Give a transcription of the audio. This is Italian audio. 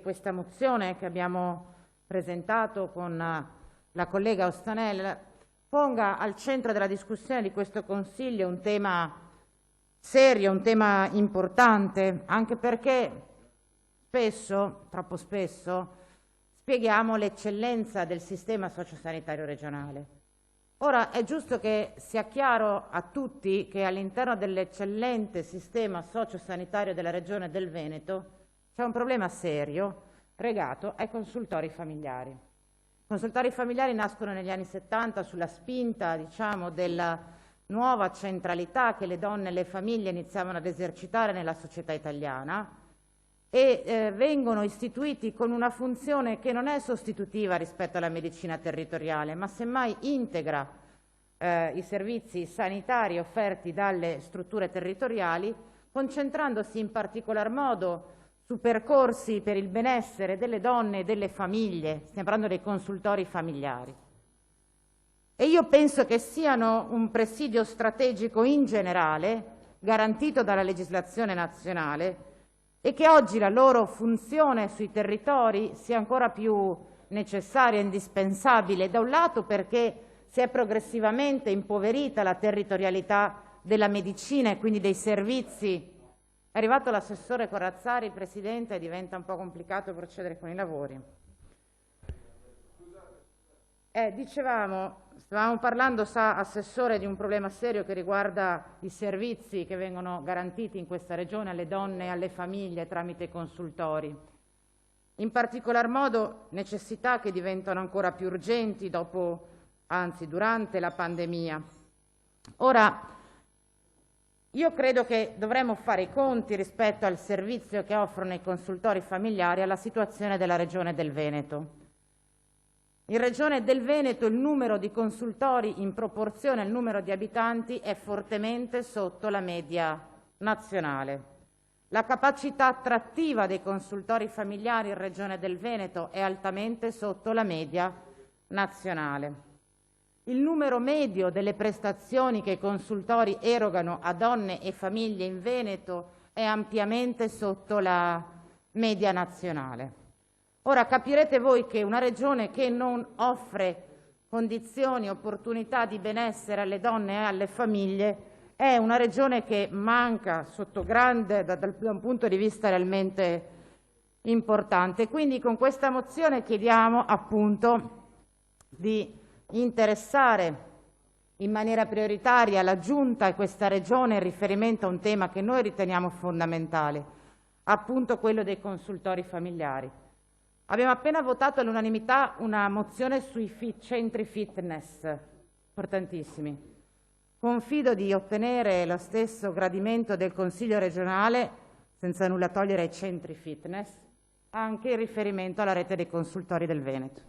questa mozione che abbiamo presentato con la collega Ostanel ponga al centro della discussione di questo Consiglio un tema serio, un tema importante, anche perché spesso, troppo spesso, spieghiamo l'eccellenza del sistema sociosanitario regionale. Ora è giusto che sia chiaro a tutti che all'interno dell'eccellente sistema sociosanitario della Regione del Veneto c'è un problema serio legato ai consultori familiari. I consultori familiari nascono negli anni 70 sulla spinta, diciamo, della nuova centralità che le donne e le famiglie iniziavano ad esercitare nella società italiana e vengono istituiti con una funzione che non è sostitutiva rispetto alla medicina territoriale, ma semmai integra i servizi sanitari offerti dalle strutture territoriali, concentrandosi in particolar modo su percorsi per il benessere delle donne e delle famiglie, stiamo parlando dei consultori familiari. E io penso che siano un presidio strategico in generale, garantito dalla legislazione nazionale, e che oggi la loro funzione sui territori sia ancora più necessaria e indispensabile, da un lato perché si è progressivamente impoverita la territorialità della medicina e quindi dei servizi. È arrivato l'assessore Corazzari, Presidente, e diventa un po' complicato procedere con i lavori. Stavamo parlando, sa, Assessore, di un problema serio che riguarda i servizi che vengono garantiti in questa Regione alle donne e alle famiglie tramite i consultori. In particolar modo necessità che diventano ancora più urgenti durante la pandemia. Ora, io credo che dovremmo fare i conti rispetto al servizio che offrono i consultori familiari alla situazione della Regione del Veneto. In Regione del Veneto il numero di consultori in proporzione al numero di abitanti è fortemente sotto la media nazionale. La capacità attrattiva dei consultori familiari in Regione del Veneto è altamente sotto la media nazionale. Il numero medio delle prestazioni che i consultori erogano a donne e famiglie in Veneto è ampiamente sotto la media nazionale. Ora capirete voi che una regione che non offre condizioni e opportunità di benessere alle donne e alle famiglie è una regione che manca sotto da un punto di vista realmente importante. Quindi con questa mozione chiediamo appunto di interessare in maniera prioritaria la Giunta e questa Regione in riferimento a un tema che noi riteniamo fondamentale, appunto quello dei consultori familiari. Abbiamo appena votato all'unanimità una mozione sui centri fitness, importantissimi. Confido di ottenere lo stesso gradimento del Consiglio regionale, senza nulla togliere ai centri fitness, anche in riferimento alla rete dei consultori del Veneto.